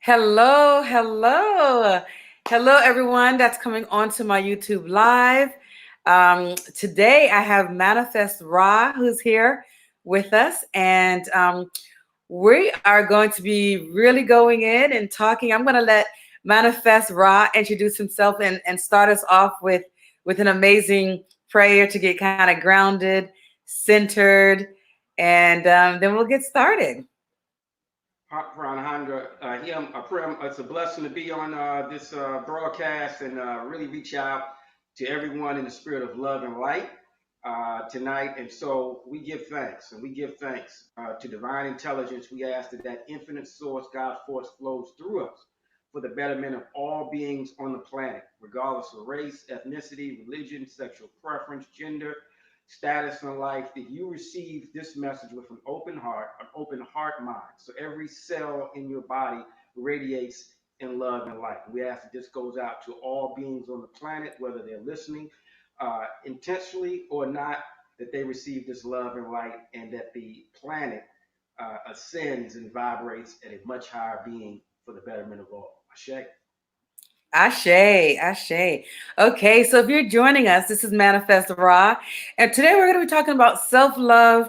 Hello, hello. Hello, everyone that's coming onto my YouTube Live. Today I have Manifest Ra who's here with us, and we are going to be really going in and talking. I'm going to let Manifest Ra introduce himself and start us off with an amazing prayer to get kind of grounded, centered, and then we'll get started. Alejandra, it's a blessing to be on this broadcast and really reach out to everyone in the spirit of love and light tonight. And so we give thanks, and we give thanks to divine intelligence. We ask that that infinite source, God force, flows through us for the betterment of all beings on the planet, regardless of race, ethnicity, religion, sexual preference, gender, status in life, that you receive this message with an open heart mind. So every cell in your body radiates in love and light. We ask that this goes out to all beings on the planet, whether they're listening intentionally or not, that they receive this love and light, and that the planet ascends and vibrates at a much higher being for the betterment of all. Ashe. Ashe, Ashe. Okay, so if you're joining us, this is Manifest Raw, and today we're going to be talking about self-love,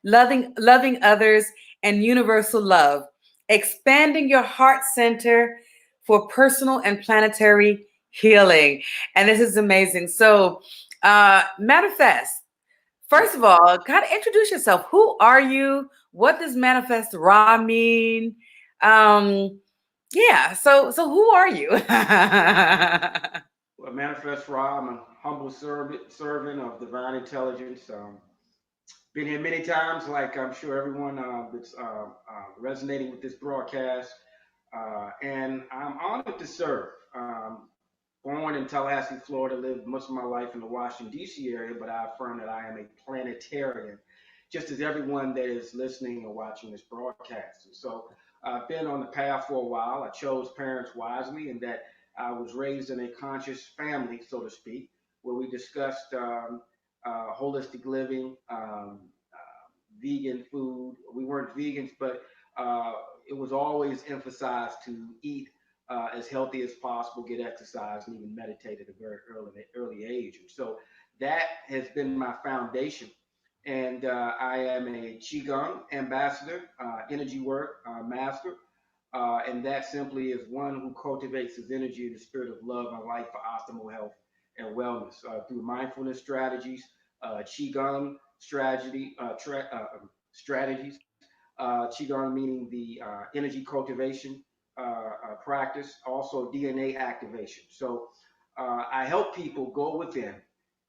loving others, and universal love, expanding your heart center for personal and planetary healing. And this is amazing. So, Manifest. First Yes. of all, kind of introduce yourself. Who are you? What does Manifest Raw mean? Um, yeah. So who are you? Well, Manifest Ra, I'm a humble servant of divine intelligence. Been here many times, like I'm sure everyone that's resonating with this broadcast. And I'm honored to serve. Born in Tallahassee, Florida, lived most of my life in the Washington, D.C. area, but I affirm that I am a planetarian, just as everyone that is listening or watching this broadcast. And so I've been on the path for a while. I chose parents wisely, in that I was raised in a conscious family, so to speak, where we discussed holistic living, vegan food. We weren't vegans, but uh, it was always emphasized to eat as healthy as possible, get exercise, and even meditate at a very early age. And so that has been my foundation. And I am a Qigong ambassador, energy work master. And that simply is one who cultivates his energy in the spirit of love and life for optimal health and wellness through mindfulness strategies, Qigong strategies, Qigong meaning the energy cultivation practice, also DNA activation. So I help people go within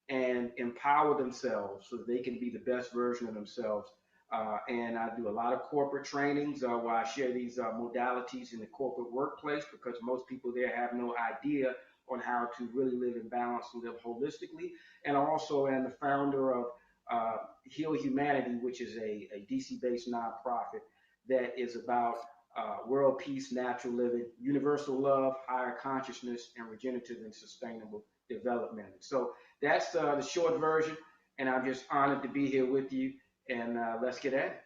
and empower themselves so that they can be the best version of themselves. And I do a lot of corporate trainings where I share these modalities in the corporate workplace, because most people there have no idea on how to really live in balance and live holistically. And I also am the founder of Heal Humanity, which is a DC based nonprofit that is about world peace, natural living, universal love, higher consciousness, and regenerative and sustainable development. So that's the short version, and I'm just honored to be here with you. And let's get at it.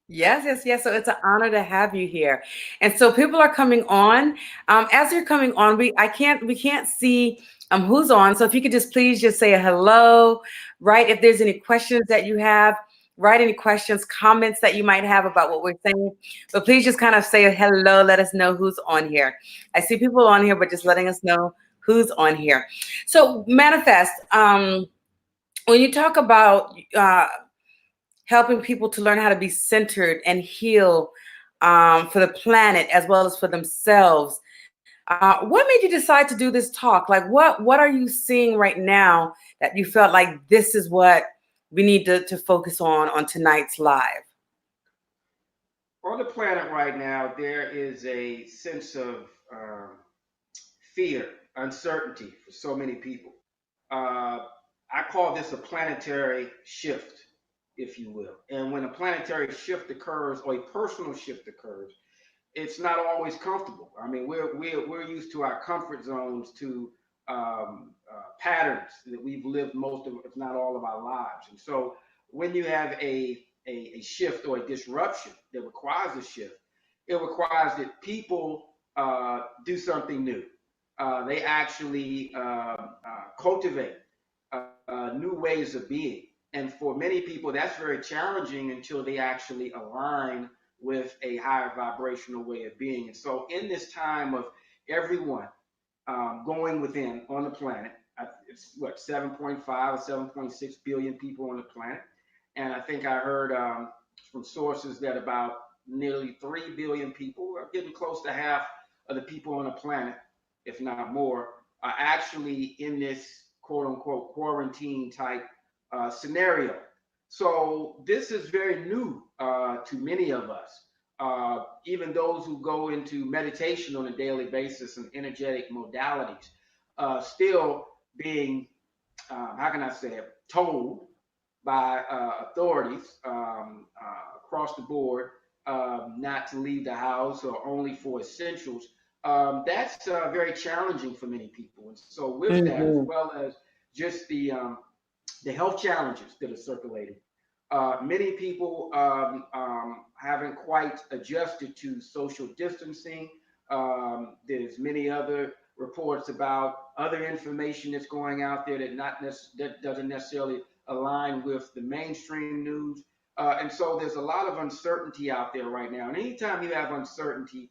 Yes, yes, yes. So it's an honor to have you here. And so people are coming on. As you're coming on, we can't see who's on. So if you could just please just say a hello, right? If there's any questions that you have, write any questions, comments that you might have about what we're saying. But please just kind of say a hello, let us know who's on here. I see people on here, but just letting us know who's on here. So manifest, when you talk about helping people to learn how to be centered and heal for the planet as well as for themselves. What made you decide to do this talk? Like, what are you seeing right now that you felt like this is what we need to focus on tonight's live? On the planet right now, there is a sense of fear, uncertainty for so many people. Uh, I call this a planetary shift, if you will. And when a planetary shift occurs or a personal shift occurs, it's not always comfortable. I mean, we're used to our comfort zones, to patterns that we've lived most of, if not all, of our lives. And so, when you have a shift or a disruption that requires a shift, it requires that people do something new. They actually cultivate new ways of being. And for many people, that's very challenging until they actually align with a higher vibrational way of being. And so, in this time of everyone going within on the planet, it's what, 7.5 or 7.6 billion people on the planet. And I think I heard from sources that about nearly 3 billion people, are getting close to half of the people on the planet, if not more, are actually in this quote unquote quarantine type scenario. So this is very new to many of us. Even those who go into meditation on a daily basis and energetic modalities, still being, how can I say it, told by authorities across the board not to leave the house or only for essentials. That's very challenging for many people. And so, with that, as Mm-hmm. well as just the health challenges that are circulating, many people haven't quite adjusted to social distancing. There's many other reports about other information that's going out there that doesn't necessarily align with the mainstream news. And so there's a lot of uncertainty out there right now. And anytime you have uncertainty,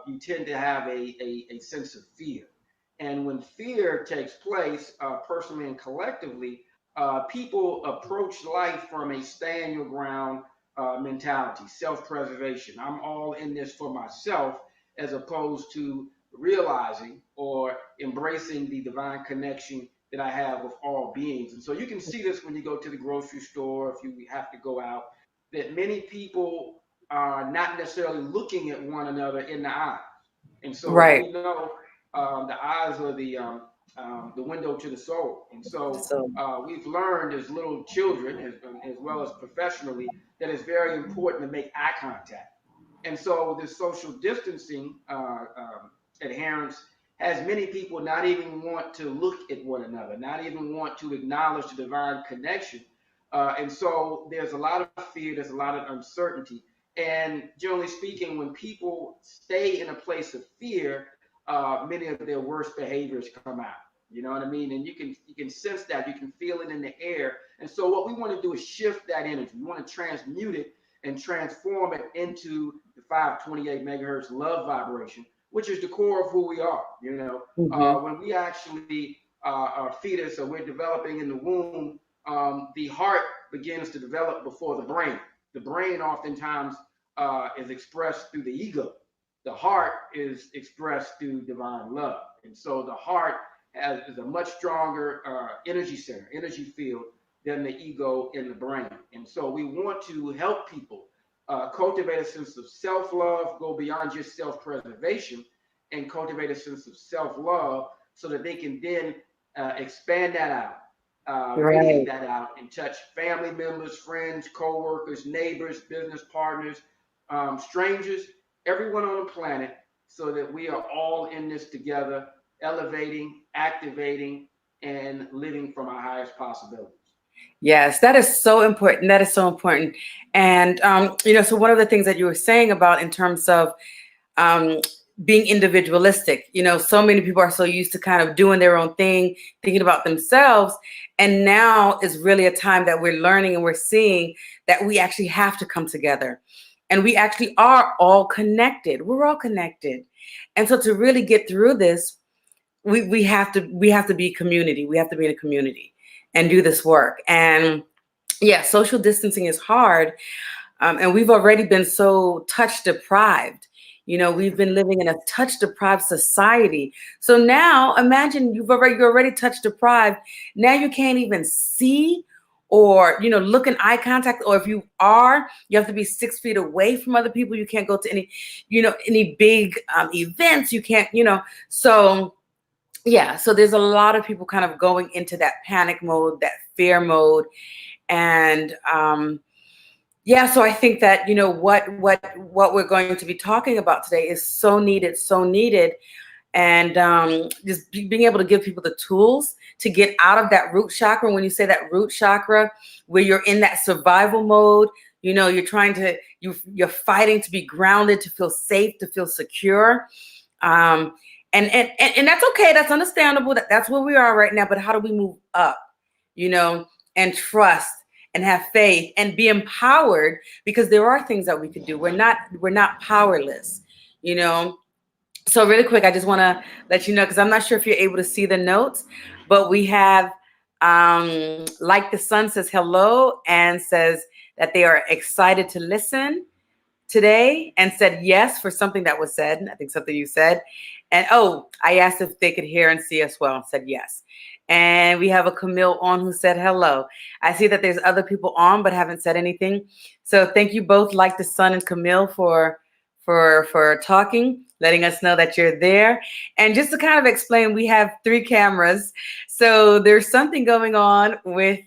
you tend to have a sense of fear. And when fear takes place, personally and collectively, people approach life from a stand your ground mentality, self preservation. I'm all in this for myself, as opposed to realizing or embracing the divine connection that I have with all beings. And so you can see this when you go to the grocery store, if you have to go out, that many people are not necessarily looking at one another in the eyes. And so Right. we know the eyes are the window to the soul. And so So we've learned as little children, as well as professionally, that it's very important to make eye contact. And so this social distancing adherence has many people not even want to look at one another, not even want to acknowledge the divine connection. And so there's a lot of fear, there's a lot of uncertainty. And generally speaking, when people stay in a place of fear, many of their worst behaviors come out. You know what I mean? And you can sense that, you can feel it in the air. And so what we want to do is shift that energy. We want to transmute it and transform it into the 528 megahertz love vibration, which is the core of who we are. You know, mm-hmm. when we actually are fetus or we're developing in the womb, the heart begins to develop before the brain. The brain oftentimes is expressed through the ego. The heart is expressed through divine love. And so the heart is a much stronger energy center, energy field than the ego in the brain. And so we want to help people cultivate a sense of self-love, go beyond just self-preservation, and cultivate a sense of self-love so that they can then expand that out, radiate Right. that out, and touch family members, friends, co-workers, neighbors, business partners, strangers, everyone on the planet, so that we are all in this together, elevating, activating, and living from our highest possibilities. Yes, that is so important. That is so important. And so one of the things that you were saying about in terms of um, being individualistic, so many people are so used to kind of doing their own thing, thinking about themselves. And now is really a time that we're learning and we're seeing that we actually have to come together. And we actually are all connected. We're all connected. And so to really get through this, we have to be community. We have to be in a community and do this work. And yeah, social distancing is hard, and we've already been so touch deprived. We've been living in a touch deprived society. So now imagine you're already touch deprived. Now you can't even see or look in eye contact, or if you are, you have to be 6 feet away from other people. You can't go to any big events. You can't, so yeah, so there's a lot of people kind of going into that panic mode, that fear mode. And yeah, so I think that what we're going to be talking about today is so needed, so needed. And just being able to give people the tools to get out of that root chakra. When you say that root chakra, where you're in that survival mode, You're trying to you're fighting to be grounded, to feel safe, to feel secure. Um, and that's okay. That's understandable. That's where we are right now. But how do we move up? You know, and trust and have faith and be empowered, because there are things that we could do. We're not powerless. You know, so really quick, I just want to let you know, because I'm not sure if you're able to see the notes, but we have like the sun says hello and says that they are excited to listen today, and said yes for something that was said. I think something you said. And oh, I asked if they could hear and see us well, and said yes. And we have a Camille on who said hello. I see that there's other people on but haven't said anything. So thank you both, like the sun and Camille, for talking, letting us know that you're there. And just to kind of explain, we have 3 cameras. So there's something going on with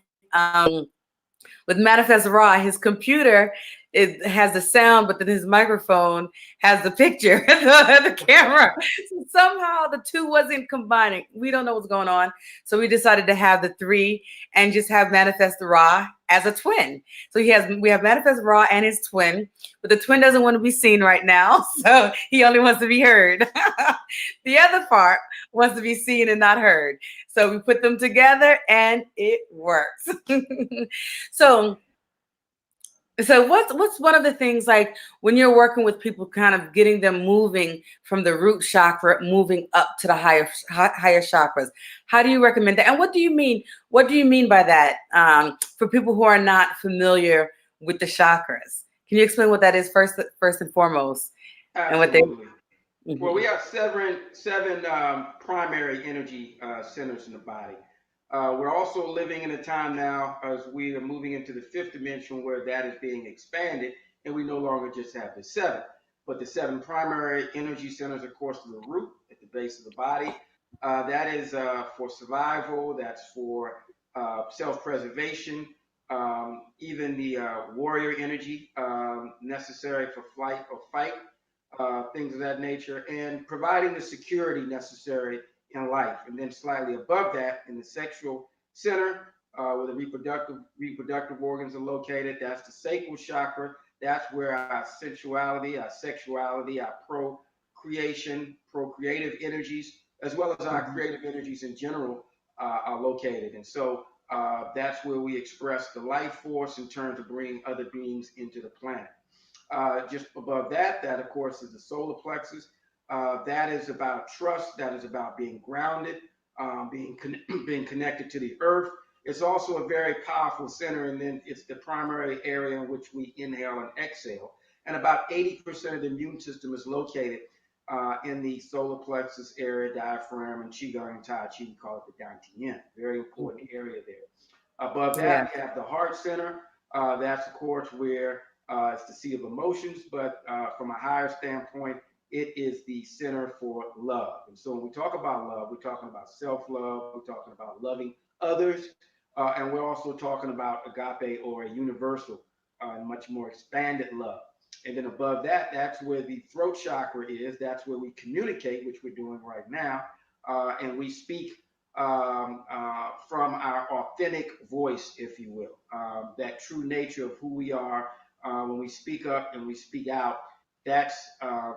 Manifest Raw. His computer, it has the sound, but then his microphone has the picture, the camera. So somehow the two wasn't combining. We don't know what's going on. So we decided to have the 3 and just have Manifest Raw as a twin. So we have Manifest Raw and his twin, but the twin doesn't want to be seen right now. So he only wants to be heard. The other part wants to be seen and not heard. So we put them together and it works. So what's one of the things, like when you're working with people, kind of getting them moving from the root chakra, moving up to the higher chakras? How do you recommend that? And what do you mean? What do you mean by that? For people who are not familiar with the chakras, can you explain what that is first and foremost, and what they? Absolutely. Well, Mhm. we have seven primary energy centers in the body. We're also living in a time now as we are moving into the 5th dimension where that is being expanded, and we no longer just have the 7. But the 7 primary energy centers, of course, to the root at the base of the body. That is for survival, that's for self preservation, even the warrior energy necessary for flight or fight, things of that nature, and providing the security necessary in life. And then slightly above that, in the sexual center, where the reproductive organs are located, that's the sacral chakra. That's where our sensuality, our sexuality, our procreative energies, as well as our creative energies in general, are located. And so that's where we express the life force in terms of bringing other beings into the planet. Just above that, that of course is the solar plexus. That is about trust. That is about being grounded, being connected to the earth. It's also a very powerful center, and then it's the primary area in which we inhale and exhale. And about 80% of the immune system is located in the solar plexus area, diaphragm, and qigong and tai chi. We call it the dantian. Very important area there. Above Yeah. that, we have the heart center. That's, of course, where it's the seat of emotions, but from a higher standpoint, it is the center for love. And so when we talk about love, we're talking about self love, we're talking about loving others, and we're also talking about agape, or a universal, much more expanded love. And then above that, that's where the throat chakra is. That's where we communicate, which we're doing right now. And we speak from our authentic voice, if you will, that true nature of who we are. When we speak up and we speak out, that's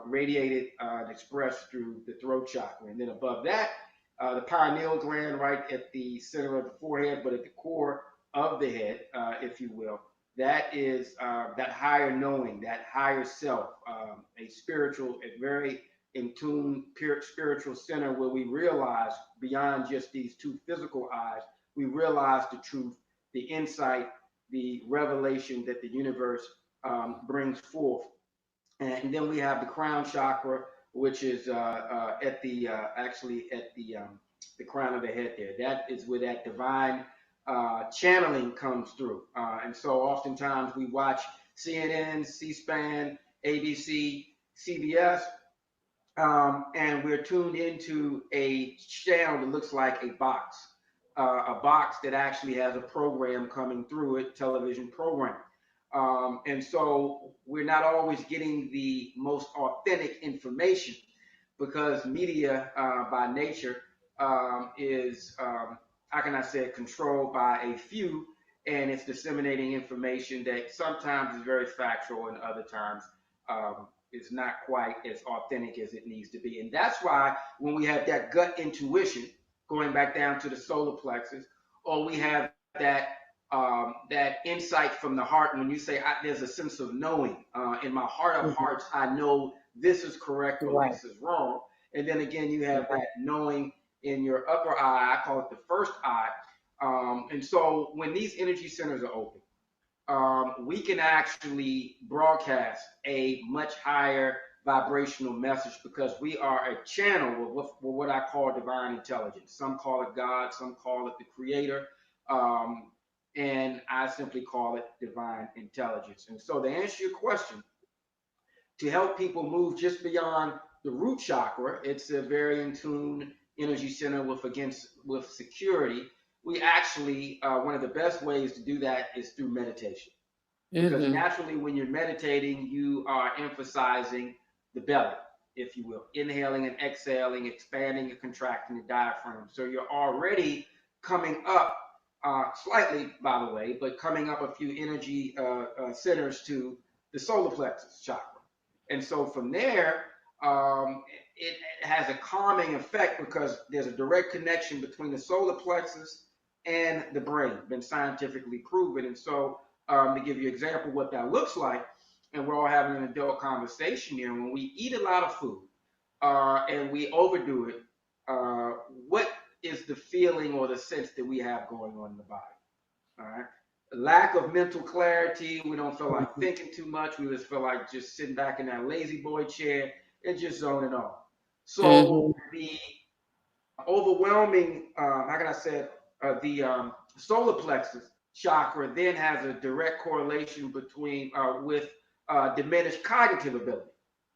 radiated and expressed through the throat chakra. And then above that, the pineal gland, right at the center of the forehead, but at the core of the head, if you will, that is that higher knowing, that higher self, a spiritual, a very in tune, pure spiritual center where we realize beyond just these 2 physical eyes, we realize the truth, the insight, the revelation that the universe brings forth. And then we have the crown chakra, which is at the actually at the crown of the head there. That is where that divine channeling comes through. And so oftentimes we watch CNN, C-SPAN, ABC, CBS, and we're tuned into a channel that looks like a box that actually has a program coming through it, television program. And so we're not always getting the most authentic information because media, by nature, is, how can I say it, controlled by a few, and it's disseminating information that sometimes is very factual and other times is not quite as authentic as it needs to be. And that's why when we have that gut intuition, going back down to the solar plexus, or we have that insight from the heart, when you say there's a sense of knowing in my heart of Mhm. hearts, I know this is correct or Right. this is wrong. And then again, you have Right. that knowing in your upper eye. I call it the first eye. And so when these energy centers are open, we can actually broadcast a much higher vibrational message because we are a channel of what I call divine intelligence. Some call it God, some call it the creator, um, and I simply call it divine intelligence. And so to answer your question, to help people move just beyond the root chakra, it's a very in tune energy center with security. We actually one of the best ways to do that is through meditation because Mm-hmm. naturally when you're meditating you are emphasizing the belly, if you will, inhaling and exhaling, expanding and contracting the diaphragm, so you're already coming up slightly, by the way, but coming up a few energy centers to the solar plexus chakra. And so from there, it has a calming effect because there's a direct connection between the solar plexus and the brain, been scientifically proven. And so to give you an example what that looks like, and we're all having an adult conversation here, when we eat a lot of food and we overdo it, uh, what is the feeling or the sense that we have going on in the body? All right. Lack of mental clarity. We don't feel like thinking too much. We just feel like just sitting back in that lazy boy chair and just zoning off. So Mm-hmm. the overwhelming, how can I say it? The solar plexus chakra then has a direct correlation between with diminished cognitive ability,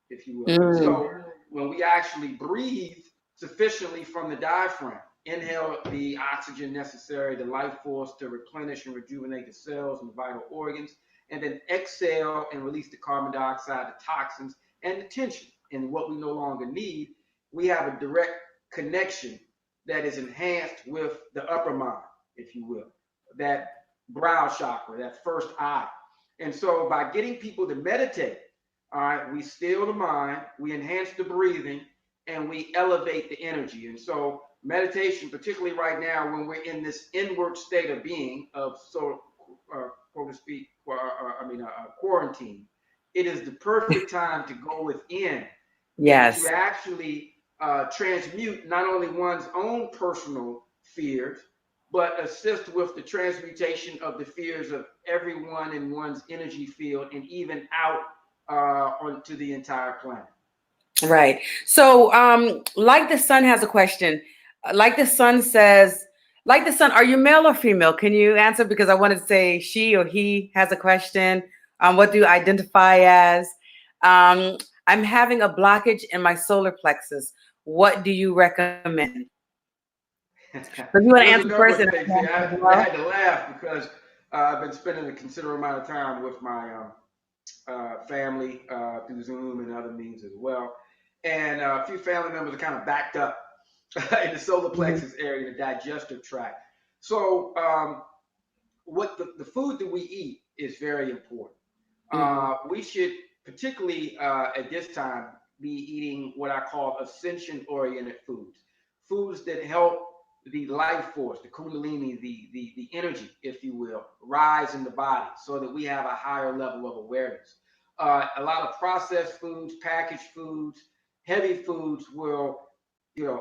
if you will. And Mm. so when we actually breathe sufficiently from the diaphragm, inhale the oxygen necessary, the life force to replenish and rejuvenate the cells and vital organs, and then exhale and release the carbon dioxide, the toxins, and the tension and what we no longer need, we have a direct connection that is enhanced with the upper mind, if you will, that brow chakra, that first eye. And so by getting people to meditate, all right, we still the mind, we enhance the breathing, and we elevate the energy. And so meditation, particularly right now when we're in this inward state of being, of so to speak, quarantine, it is the perfect time to go within and to Yes. actually transmute not only one's own personal fears, but assist with the transmutation of the fears of everyone in one's energy field and even out onto the entire planet. Right. So, like the sun has a question. Like the sun says, like the sun, are you male or female? Can you answer? Because I wanted to say she or he has a question. What do you identify as? Um, I'm having a blockage in my solar plexus. What do you recommend? So you want to There's a answer number first of and things I here. can answer as I well? had to laugh because I've been spending a considerable amount of time with my family through Zoom and other means as well. And a few family members are kind of backed up in the solar Mhm. plexus area, the digestive tract. So, what the food that we eat is very important. Mhm. We should, particularly at this time, be eating what I call ascension oriented foods, foods that help the life force, the kundalini, the energy, if you will, rise in the body so that we have a higher level of awareness. A lot of processed foods, packaged foods, heavy foods will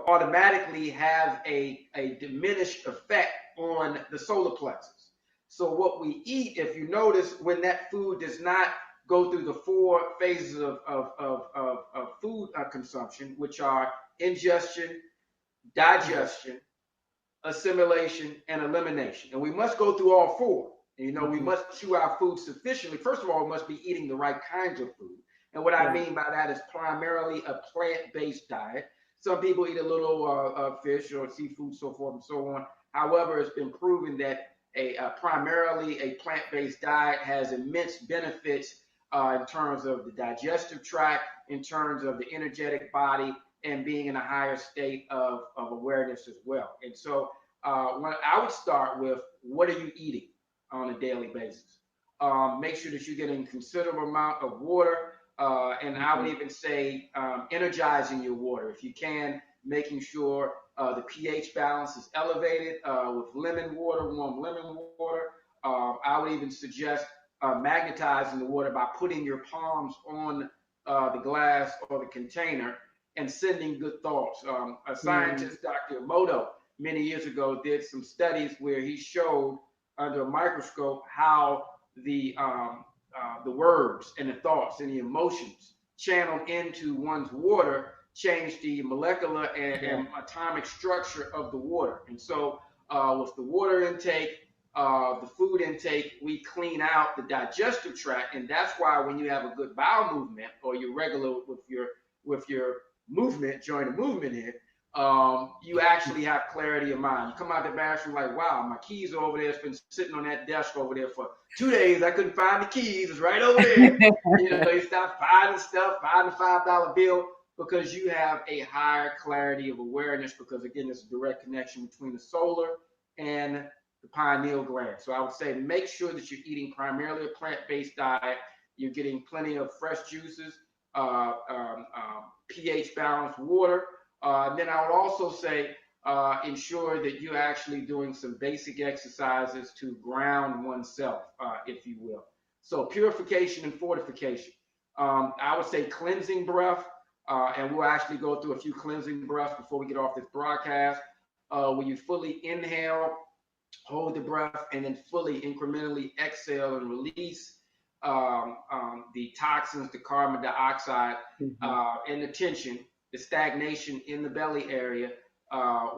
automatically have a diminished effect on the solar plexus. So what we eat, if you notice, when that food does not go through the four phases of food consumption, which are ingestion, digestion, assimilation, and elimination. And we must go through all four. And, we Mhm. must chew our food sufficiently. First of all, we must be eating the right kinds of food. And what I Right. mean by that is primarily a plant-based diet. Some people eat a little fish or seafood, so forth and so on. However, it's been proven that primarily a plant-based diet has immense benefits in terms of the digestive tract, in terms of the energetic body, and being in a higher state of awareness as well. And so when I would start with, what are you eating? on a daily basis. Make sure that you're getting considerable amount of water, and I would Mhm. even say energizing your water if you can, making sure the pH balance is elevated with lemon water, warm lemon water. I would even suggest magnetizing the water by putting your palms on the glass or the container and sending good thoughts. A Mm. scientist, Dr. Emoto, many years ago did some studies where he showed under a microscope how the words and the thoughts and the emotions channeled into one's water change the molecular Yeah. and atomic structure of the water. And so, with the water intake, the food intake, we clean out the digestive tract, and that's why when you have a good bowel movement or you're regular with your movement, join the movement here, you actually have clarity of mind. You come out the bathroom like, wow, my keys are over there. It's been sitting on that desk over there for 2 days. I couldn't find the keys. It's right over there. You know, you stop finding stuff, finding $5 bill because you have a higher clarity of awareness. Because again, there's a direct connection between the solar and the pineal gland. So I would say make sure that you're eating primarily a plant-based diet. You're getting plenty of fresh juices, pH balanced water. Then I would also say ensure that you're actually doing some basic exercises to ground oneself, if you will. So purification and fortification. I would say cleansing breath, and we'll actually go through a few cleansing breaths before we get off this broadcast. Where you fully inhale, hold the breath, and then fully incrementally exhale and release the toxins, the carbon dioxide, Mhm. and the tension, the stagnation in the belly area.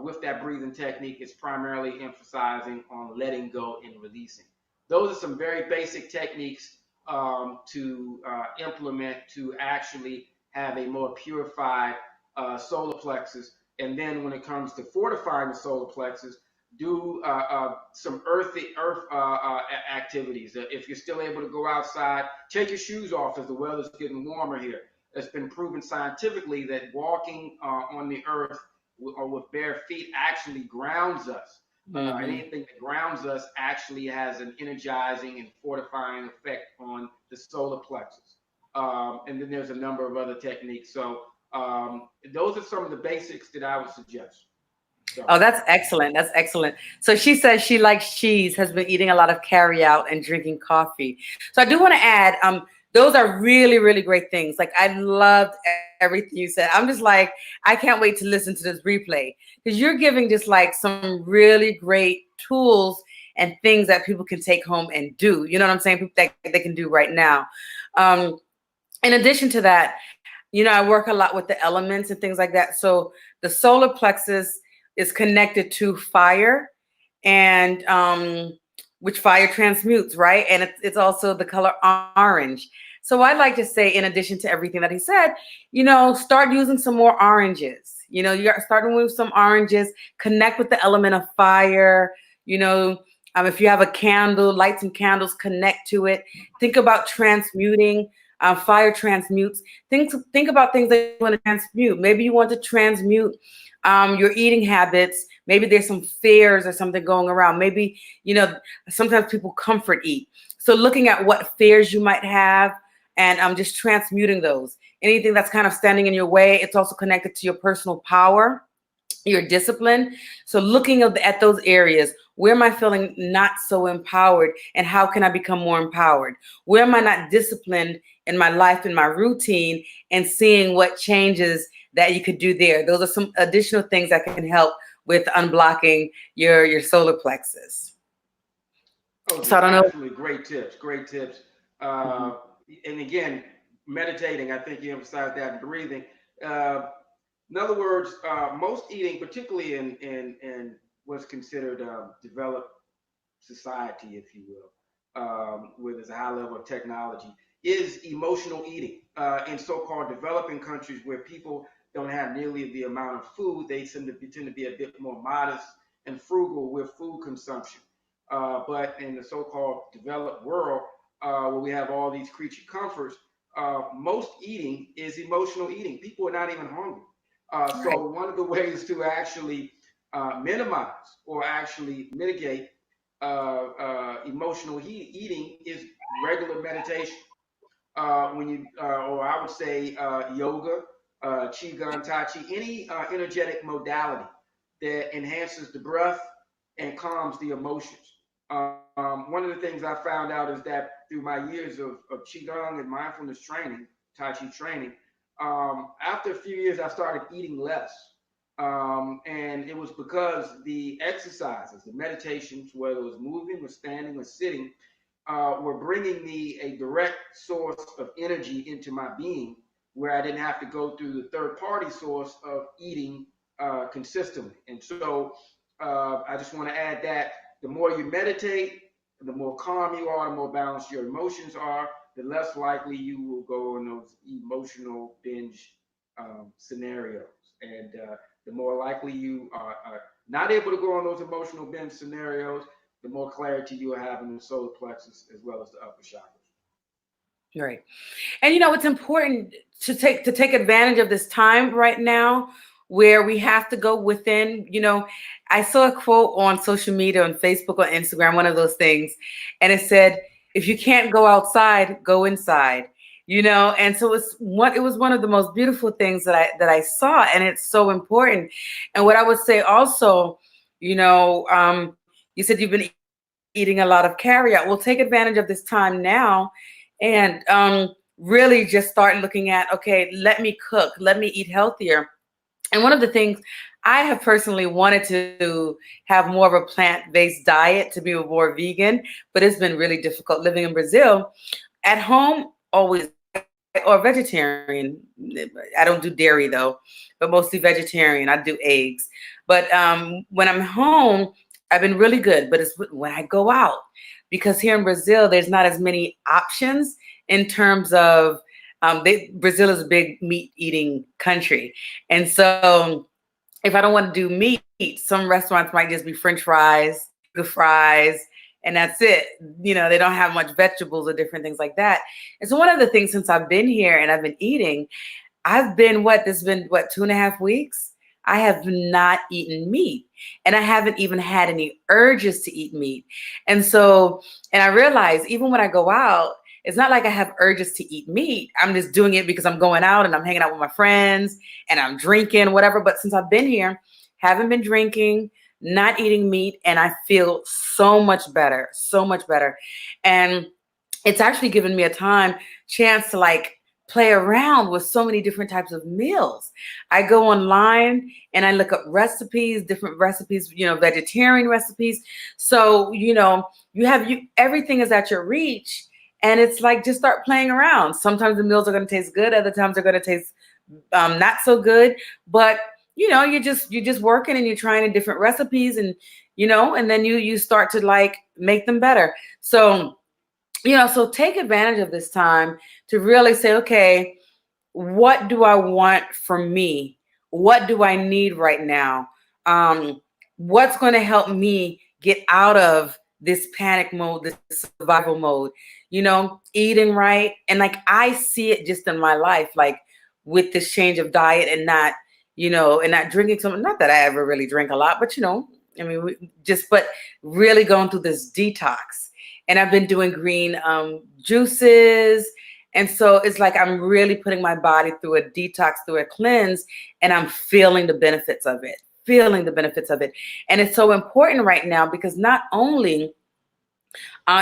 With that breathing technique, it's primarily emphasizing on letting go and releasing. Those are some very basic techniques to implement to actually have a more purified solar plexus. And then when it comes to fortifying the solar plexus, do some earth activities. If you're still able to go outside, take your shoes off as the weather's getting warmer here. It's been proven scientifically that walking on the earth or with bare feet actually grounds us. Mhm. Anything that grounds us actually has an energizing and fortifying effect on the solar plexus. And then there's a number of other techniques. So those are some of the basics that I would suggest. So Oh, that's excellent. That's excellent. So she says she likes cheese, has been eating a lot of carry out and drinking coffee. So I do want to add, those are really, really great things. Like I loved everything you said. I'm just like, I can't wait to listen to this replay because you're giving just like some really great tools and things that people can take home and do. You know what I'm saying? People that they can do right now. Um, in addition to that, I work a lot with the elements and things like that. So the solar plexus is connected to fire, and which fire transmutes, right? And it's also the color orange. So I like to say, in addition to everything that he said, start using some more oranges. You're starting with some oranges, connect with the element of fire. You know, if you have a candle, light some candles, connect to it. Think about transmuting. Fire transmutes. Think about things that you want to transmute. Maybe you want to transmute your eating habits. Maybe there's some fears or something going around. Maybe sometimes people comfort eat. So looking at what fears you might have, and just transmuting those. Anything that's kind of standing in your way. It's also connected to your personal power, your discipline. So looking at those areas, where am I feeling not so empowered, and how can I become more empowered? Where am I not disciplined in my life, in my routine, and seeing what changes that you could do there. Those are some additional things that can help with unblocking your solar plexus. those So are I don't know. absolutely great tips. Great tips. Mhm. Uh, and again, meditating. I think you emphasized that. And breathing. Uh, in other words, most eating, particularly in what's considered developed society, if you will, where there's a high level of technology, is emotional eating. In so-called developing countries where people don't have nearly the amount of food, they tend to be a bit more modest and frugal with food consumption. But in the so-called developed world, where we have all these creature comforts, most eating is emotional eating. People are not even hungry. Right. So one of the ways to actually minimize or actually mitigate emotional eating is regular meditation. Or I would say yoga, qigong, tai chi, any energetic modality that enhances the breath and calms the emotions. One of the things I found out is that through my years of qigong and mindfulness training, tai chi training, after a few years, I started eating less. And it was because the exercises, the meditations, whether it was moving or standing or sitting, were bringing me a direct source of energy into my being where I didn't have to go through the third party source of eating consistently. And so I just want to add that the more you meditate, the more calm you are, the more balanced your emotions are, the less likely you will go in those emotional binge scenarios. And the more likely you are not able to go on those emotional binge scenarios, the more clarity you will have in the solar plexus as well as the upper chakras. Right. And it's important to take advantage of this time right now where we have to go within. I saw a quote on social media, on Facebook or Instagram, one of those things, and it said, if you can't go outside, go inside. And so it was one of the most beautiful things that I saw, and it's so important. And what I would say also, you said you've been eating a lot of carryout. Well, take advantage of this time now and really just start looking at, okay, let me cook, let me eat healthier. And one of the things I have personally wanted to have more of a plant-based diet, to be more vegan, but it's been really difficult living in Brazil. At home, always, or vegetarian. I don't do dairy though, but mostly vegetarian. I do eggs. But when I'm home, I've been really good. But it's when I go out, because here in Brazil, there's not as many options in terms of Brazil is a big meat eating country. And so if I don't want to do meat, some restaurants might just be French fries, good fries, and that's it. They don't have much vegetables or different things like that. And so one of the things, since I've been here and I've been eating, this has been 2.5 weeks. I have not eaten meat, and I haven't even had any urges to eat meat. And I realize even when I go out, it's not like I have urges to eat meat. I'm just doing it because I'm going out and I'm hanging out with my friends and I'm drinking, whatever. But since I've been here, haven't been drinking, not eating meat, and I feel so much better, so much better. And it's actually given me a chance to play around with so many different types of meals. I go online and I look up recipes, different recipes, vegetarian recipes. So, everything is at your reach, and it's like, just start playing around. Sometimes the meals are going to taste good. Other times they're going to taste not so good, but you're just working and you're trying different recipes, and and then you start to make them better. So so take advantage of this time to really say, okay, what do I want for me? What do I need right now? What's going to help me get out of this panic mode, this survival mode? Eating right. And I see it just in my life, with this change of diet and not, and not drinking something. Not that I ever really drink a lot, but but really going through this detox. And I've been doing green juices. And so it's like I'm really putting my body through a detox, through a cleanse, and I'm feeling the benefits of it, And it's so important right now because not only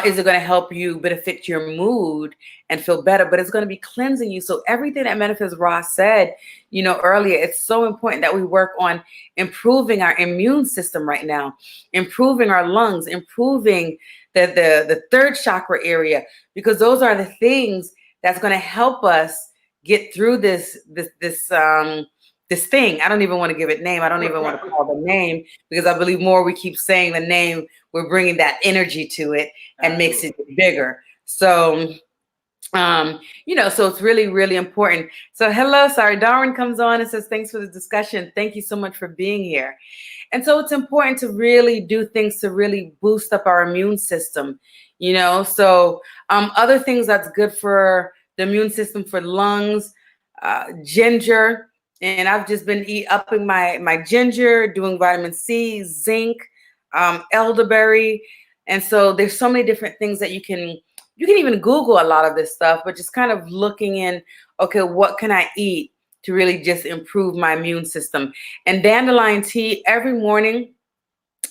is it going to help you benefit your mood and feel better, but it's going to be cleansing you. So everything that Manifest Ross said, earlier, it's so important that we work on improving our immune system right now, improving our lungs, improving the third chakra area, because those are the things that's going to help us get through this thing. I don't even want to give it name. I don't even want to call the name, because I believe more we keep saying the name, we're bringing that energy to it and makes it bigger. So, so it's really, really important. So hello, sorry, Darwin comes on and says, thanks for the discussion. Thank you so much for being here. And so it's important to really do things to really boost up our immune system, So other things that's good for the immune system, for lungs, ginger. And I've just been upping my ginger, doing vitamin C, zinc, elderberry. And so there's so many different things that you can even Google a lot of this stuff, but just kind of looking in, okay, what can I eat to really just improve my immune system? And dandelion tea every morning.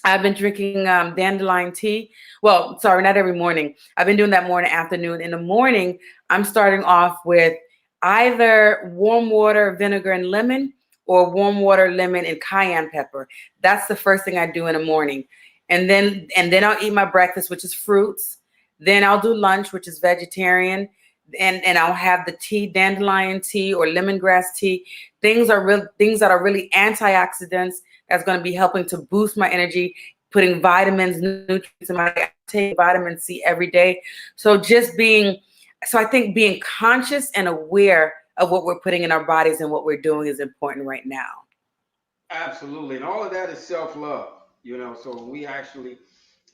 I've been drinking dandelion tea. Well, sorry, not every morning. I've been doing that morning, afternoon. In the morning, I'm starting off with either warm water, vinegar, and lemon, or warm water, lemon, and cayenne pepper. That's the first thing I do in the morning. And then I'll eat my breakfast, which is fruits. Then I'll do lunch, which is vegetarian. And I'll have the tea, dandelion tea or lemongrass tea. Things that are really antioxidants that's going to be helping to boost my energy, putting vitamins, nutrients in my body. I take vitamin C every day. So I think being conscious and aware of what we're putting in our bodies and what we're doing is important right now. Absolutely. And all of that is self love, So when we actually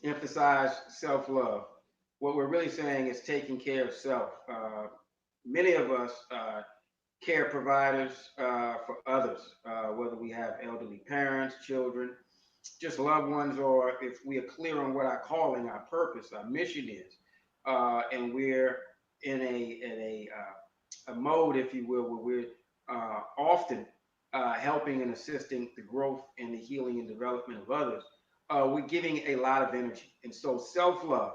emphasize self love, what we're really saying is taking care of self. Many of us care providers for others, whether we have elderly parents, children, just loved ones, or if we are clear on what our calling, our purpose, our mission is, and we're in a mode, if you will, where we're often helping and assisting the growth and the healing and development of others, we're giving a lot of energy. And so self love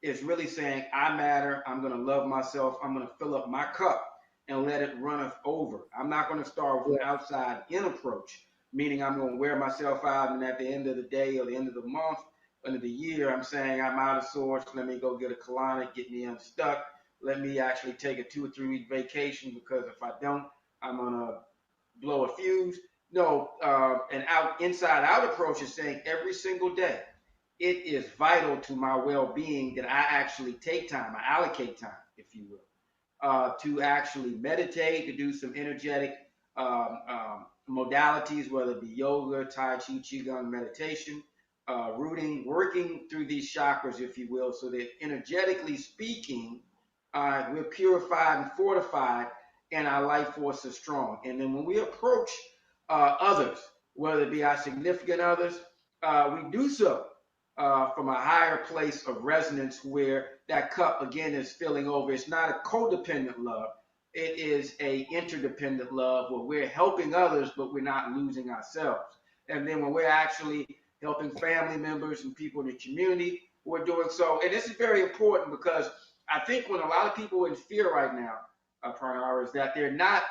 is really saying, I matter. I'm going to love myself. I'm going to fill up my cup and let it runneth over. I'm not going to start with Yeah. an outside in approach, meaning I'm going to wear myself out. And at the end of the day or the end of the month, end of the year, I'm saying I'm out of sorts. Let me go get a colonic, get me unstuck. Let me actually take a 2 or 3 week vacation, because if I don't, I'm going to blow a fuse. No, an inside out approach is saying every single day it is vital to my well being that I actually take time, I allocate time, if you will, to actually meditate, to do some energetic modalities, whether it be yoga, tai chi, qigong, meditation, rooting, working through these chakras, if you will, so that energetically speaking, we're purified and fortified, and our life force is strong. And then when we approach others, whether it be our significant others, we do so from a higher place of resonance, where that cup again is filling over. It's not a codependent love. It is a interdependent love where we're helping others, but we're not losing ourselves. And then when we're actually helping family members and people in the community, we're doing so. And this is very important, because I think when a lot of people are in fear right now, Pranara, is that they're not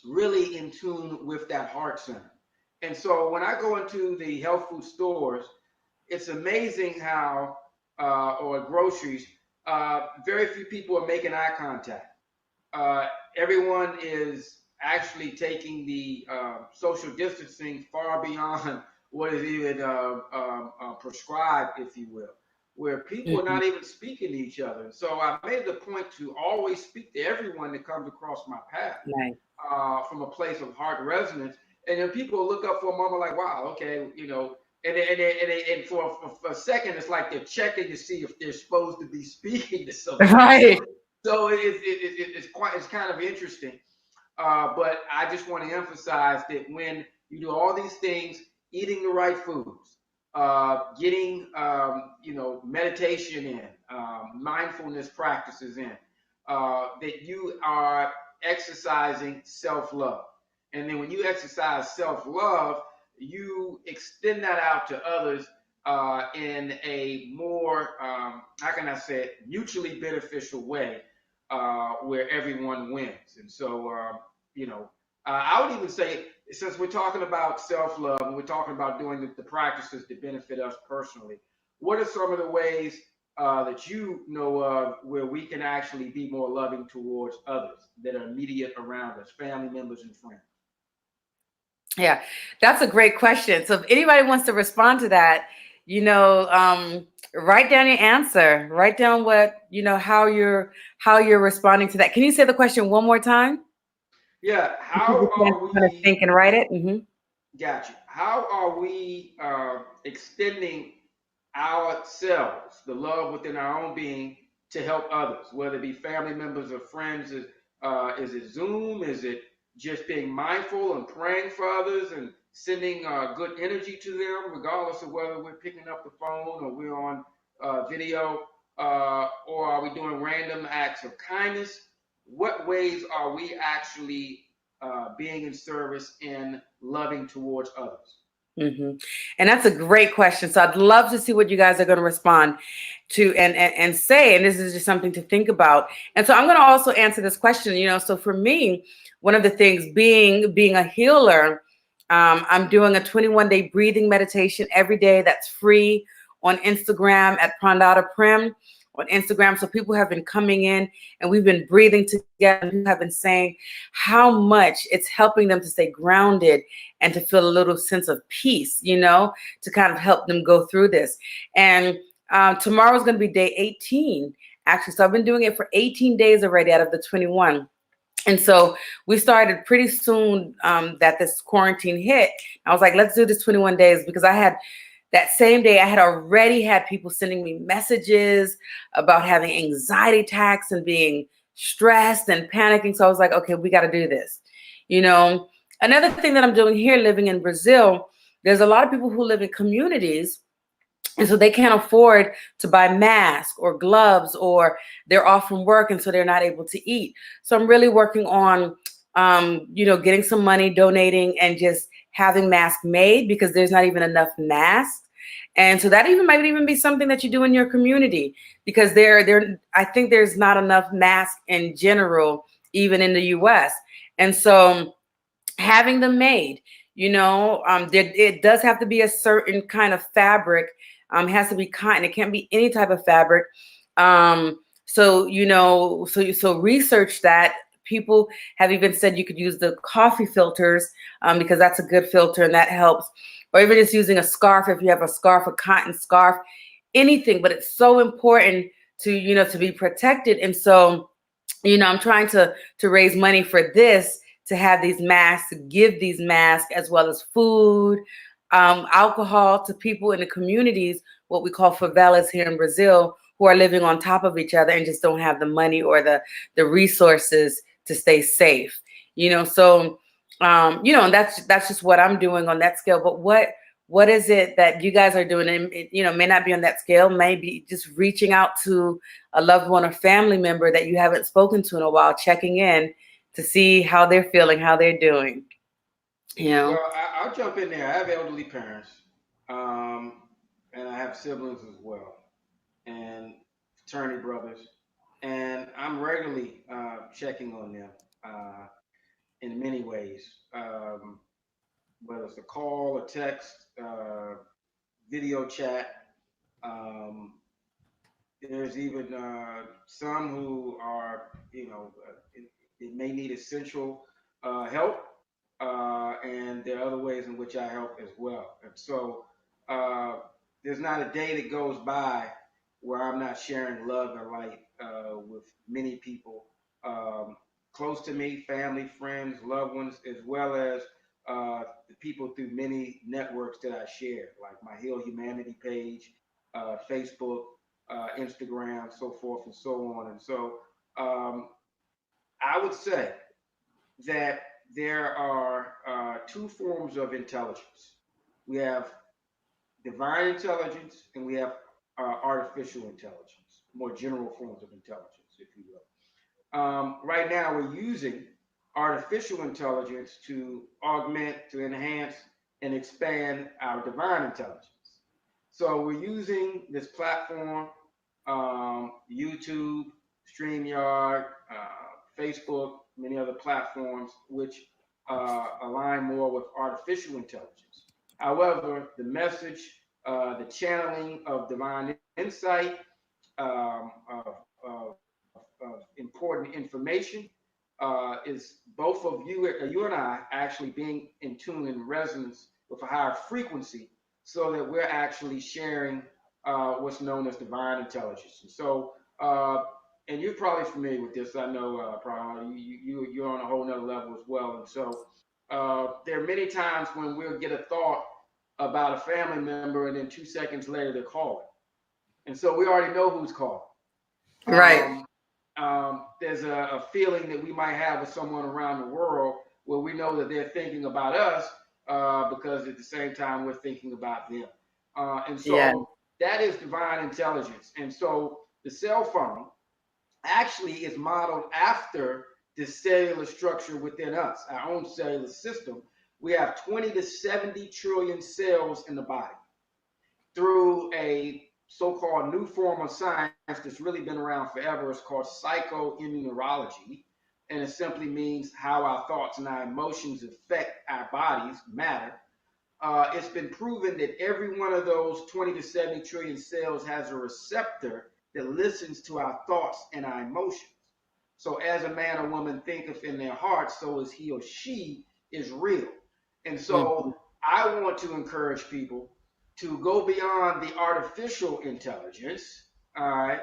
really in tune with that heart center. And so when I go into the health food stores, it's amazing how, or groceries, very few people are making eye contact. Everyone is actually taking the social distancing far beyond what is even prescribed, if you will, where people are Mhm. not even speaking to each other. So I made the point to always speak to everyone that comes across my path, Nice. from a place of heart resonance. And then people look up for a moment like, wow, okay, and for a second, it's like they're checking to see if they're supposed to be speaking to somebody. Right. So it's kind of interesting. But I just want to emphasize that when you do all these things, eating the right foods, getting meditation in, mindfulness practices in, that you are exercising self love. And then when you exercise self love, you extend that out to others in a more, how can I say it, mutually beneficial way, where everyone wins. And so, I would even say, since we're talking about self love and we're talking about doing the practices that benefit us personally, what are some of the ways that you know of where we can actually be more loving towards others that are immediate around us, family members and friends? Yeah, that's a great question. So if anybody wants to respond to that, write down your answer. Write down how you're responding to that. Can you say the question one more time? Yeah, Give how people a chance are to kind of we? think and write it. Gotcha. How are we extending ourselves, the love within our own being, to help others, whether it be family members or friends? Is it Zoom? Is it just being mindful and praying for others and sending good energy to them, regardless of whether we're picking up the phone or we're on video, or are we doing random acts of kindness? What ways are we actually being in service and loving towards others? Hmm. And that's a great question. So I'd love to see what you guys are going to respond to and say. And this is just something to think about. And so I'm going to also answer this question. So for me, one of the things being a healer, I'm doing a 21-day breathing meditation every day. That's free on Instagram at Prandata Prim on Instagram. So people have been coming in and we've been breathing together. People have been saying how much it's helping them to stay grounded and to feel a little sense of peace, to kind of help them go through this. And tomorrow is going to be day 18, actually. So I've been doing it for 18 days already out of the 21. And so we started pretty soon that this quarantine hit. I was like, let's do this 21 days because that same day, I had already had people sending me messages about having anxiety attacks and being stressed and panicking. So I was like, okay, we got to do this. Another thing that I'm doing here, living in Brazil, there's a lot of people who live in communities. And so they can't afford to buy masks or gloves, or they're off from work. And so they're not able to eat. So I'm really working on, getting some money, donating, and just having masks made because there's not even enough masks. And so that might even be something that you do in your community because I think there's not enough masks in general, even in the US. And so having them made, it does have to be a certain kind of fabric. It has to be cotton. It can't be any type of fabric. So research that. People have even said you could use the coffee filters because that's a good filter and that helps. Or even just using a scarf if you have a scarf, a cotton scarf, anything. But it's so important to be protected. And so, I'm trying to raise money for this, to have these masks, to give these masks as well as food, alcohol to people in the communities, what we call favelas here in Brazil, who are living on top of each other and just don't have the money or the resources to stay safe. So and that's just what I'm doing on that scale. But what is it that you guys are doing? And it may not be on that scale, maybe just reaching out to a loved one or family member that you haven't spoken to in a while, checking in to see how they're feeling, how they're doing. Well, I'll jump in there. I have elderly parents, um, and I have siblings as well, and fraternity brothers, and I'm regularly checking on them uh, in many ways, whether it's a call, a text, video chat. Um, there's even some who are, it may need essential help, and there are other ways in which I help as well. And so uh, there's not a day that goes by where I'm not sharing love and light with many people um, close to me, family, friends, loved ones, as well as the people through many networks that I share, like my Heal Humanity page, Facebook, Instagram, so forth and so on. And so um, I would say that there are two forms of intelligence. We have divine intelligence and we have artificial intelligence, more general forms of intelligence, if you will. Right now, we're using artificial intelligence to augment, to enhance, and expand our divine intelligence. So we're using this platform, YouTube, StreamYard, Facebook, many other platforms, which align more with artificial intelligence. However, the message, the channeling of divine insight, of important information, is both of you and I actually being in tune and resonance with a higher frequency so that we're actually sharing what's known as divine intelligence. And so, and you're probably familiar with this. I know, probably you're on a whole nother level as well. And so, there are many times when we'll get a thought about a family member, and then 2 seconds later they're calling, and so we already know who's calling. Right. Um, there's a feeling that we might have with someone around the world where we know that they're thinking about us because at the same time we're thinking about them. And Yeah. so that is divine intelligence. And so the cell phone actually is modeled after the cellular structure within us, our own cellular system. We have 20 to 70 trillion cells in the body. Through a so-called new form of science that's really been around forever, it's called psychoimmunology, and it simply means how our thoughts and our emotions affect our bodies, matter. It's been proven that every one of those 20 to 70 trillion cells has a receptor that listens to our thoughts and our emotions. So as a man or woman thinketh in their heart, so is he or she is real. And so I want to encourage people to go beyond the artificial intelligence, all right,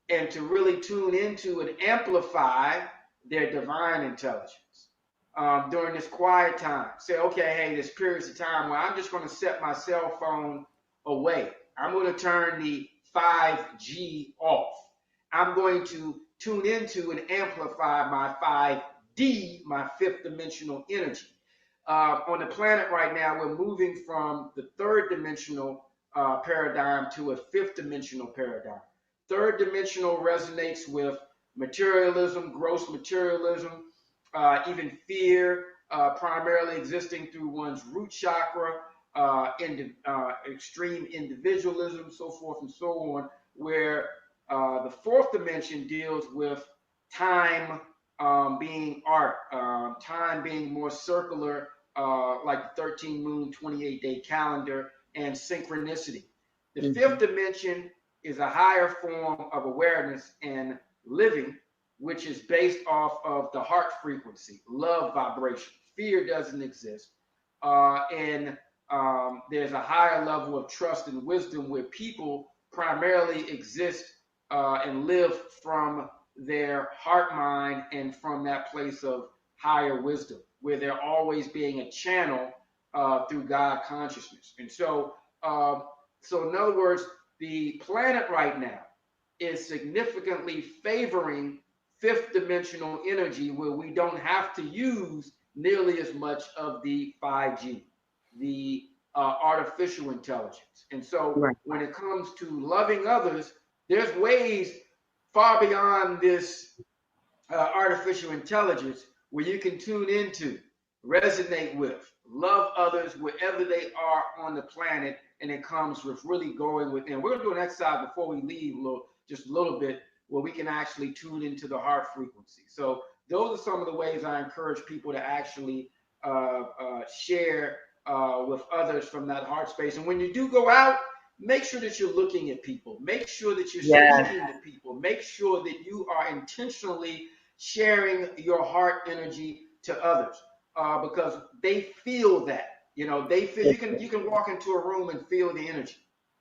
and to really tune into and amplify their divine intelligence. During this quiet time, say, okay, hey, there's periods of time where I'm just going to set my cell phone away. I'm going to turn the 5G off. I'm going to tune into and amplify my 5D, my fifth dimensional energy. On the planet right now, we're moving from the third dimensional paradigm to a fifth dimensional paradigm. Third dimensional resonates with materialism, gross materialism, even fear, primarily existing through one's root chakra, extreme individualism, so forth and so on, where the fourth dimension deals with time being art, time being more circular, like the 13 moon, 28-day calendar, and synchronicity. The fifth dimension is a higher form of awareness and living, which is based off of the heart frequency, love vibration. Fear doesn't exist. And there's a higher level of trust and wisdom where people primarily exist and live from their heart mind and from that place of higher wisdom, where they're always being a channel through God consciousness. And so, so in other words, the planet right now is significantly favoring fifth dimensional energy, where we don't have to use nearly as much of the 5G, the artificial intelligence. And so when it comes to loving others, there's ways far beyond this artificial intelligence where you can tune into, resonate with, love others wherever they are on the planet, and it comes with really going within. We're going to do an exercise before we leave, just a little bit, where we can actually tune into the heart frequency. So those are some of the ways I encourage people to actually share with others from that heart space. And when you do go out, make sure that you're looking at people. Make sure that you're speaking to people. Make sure that you are intentionally sharing your heart energy to others, because they feel that. You know, they feel you can walk into a room and feel the energy,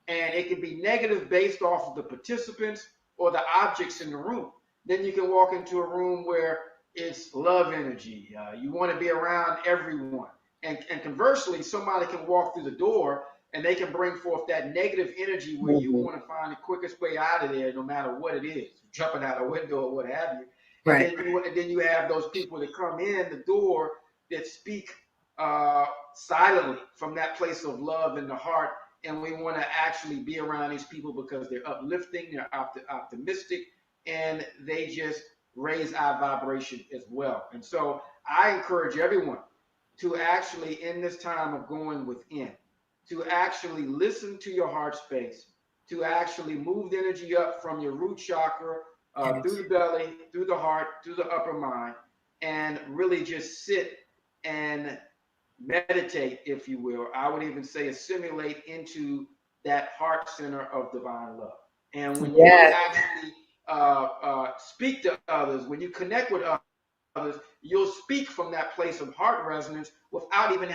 and it can be negative based off of the participants or the objects in the room. Then you can walk into a room where it's love energy. You want to be around everyone, and conversely, somebody can walk through the door and they can bring forth that negative energy where you want to find the quickest way out of there, no matter what it is, jumping out a window or what have you. And then you have those people that come in the door that speak silently from that place of love in the heart. And we want to actually be around these people because they're uplifting, they're optimistic, and they just raise our vibration as well. And so I encourage everyone to actually, in this time of going within, to actually listen to your heart space, to actually move the energy up from your root chakra, through the belly, through the heart, through the upper mind, and really just sit and meditate, if you will. I would even say assimilate into that heart center of divine love. And when you actually speak to others, when you connect with others, you'll speak from that place of heart resonance without even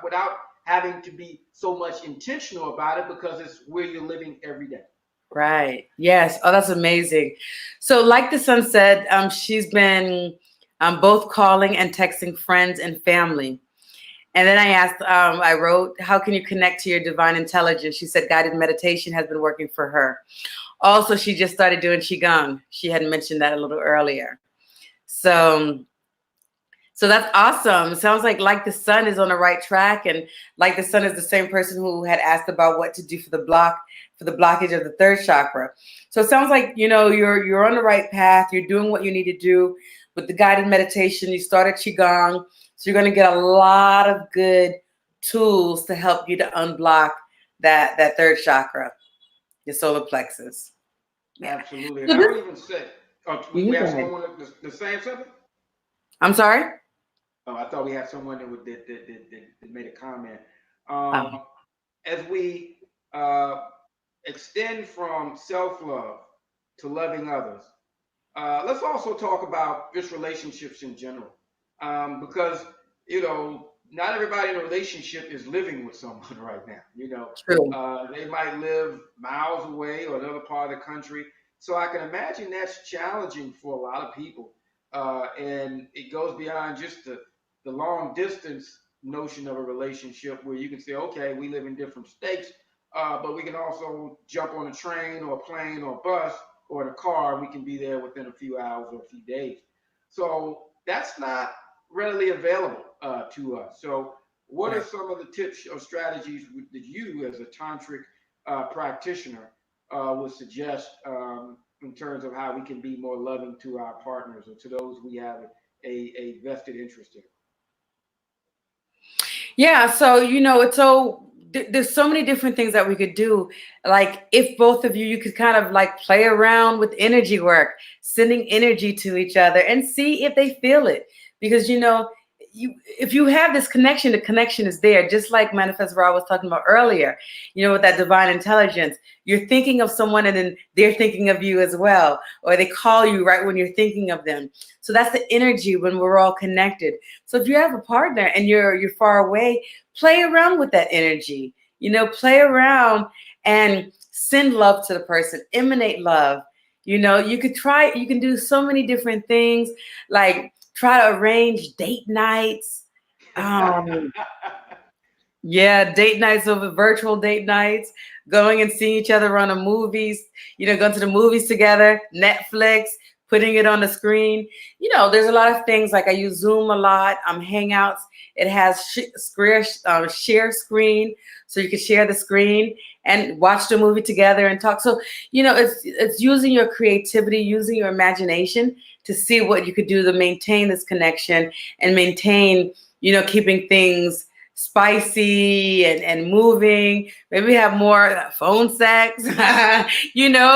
without having to be so much intentional about it, because it's where you're living every day. Right. Yes. Oh, that's amazing. So like the son said, she's been both calling and texting friends and family. And then I asked, I wrote, how can you connect to your divine intelligence? She said guided meditation has been working for her. Also, she just started doing Qigong. She had mentioned that a little earlier. So So that's awesome. It sounds like the sun is on the right track, and like the sun is the same person who had asked about what to do for the blockage of the third chakra. So it sounds like you're on the right path. You're doing what you need to do with the guided meditation. You started qigong, so you're going to get a lot of good tools to help you to unblock that third chakra, your solar plexus. Yeah. Absolutely. And So I this, don't even say, oh, we you go have ahead. someone the same something? I'm sorry. Oh, I thought we had someone that made a comment. Um, As we uh, extend from self love to loving others, let's also talk about just relationships in general, because not everybody in a relationship is living with someone right now. true. They might live miles away or another part of the country, so I can imagine that's challenging for a lot of people, and it goes beyond just the long distance notion of a relationship where you can say, okay, we live in different states, but we can also jump on a train or a plane or a bus or in a car, we can be there within a few hours or a few days. So that's not readily available to us. So, what are Right. some of the tips or strategies that you, as a tantric practitioner, would suggest in terms of how we can be more loving to our partners or to those we have a vested interest in? Yeah, so it's there's so many different things that we could do. Like if both of you could kind of like play around with energy work, sending energy to each other and see if they feel it. Because if you have this connection, the connection is there. Just like Manifest Ra was talking about earlier, with that divine intelligence. You're thinking of someone and then they're thinking of you as well. Or they call you right when you're thinking of them. So that's the energy when we're all connected. So if you have a partner and you're far away, play around with that energy. Play around and send love to the person, emanate love. You can do so many different things, like try to arrange date nights. Um, yeah, date nights over virtual date nights, going and seeing each other on the movies, going to the movies together, Netflix, putting it on the screen. There's a lot of things like I use Zoom a lot, Hangouts. It has share screen, so you can share the screen and watch the movie together and talk. So, it's using your creativity, using your imagination to see what you could do to maintain this connection and maintain, keeping things spicy and moving. Maybe have more phone sex. Maybe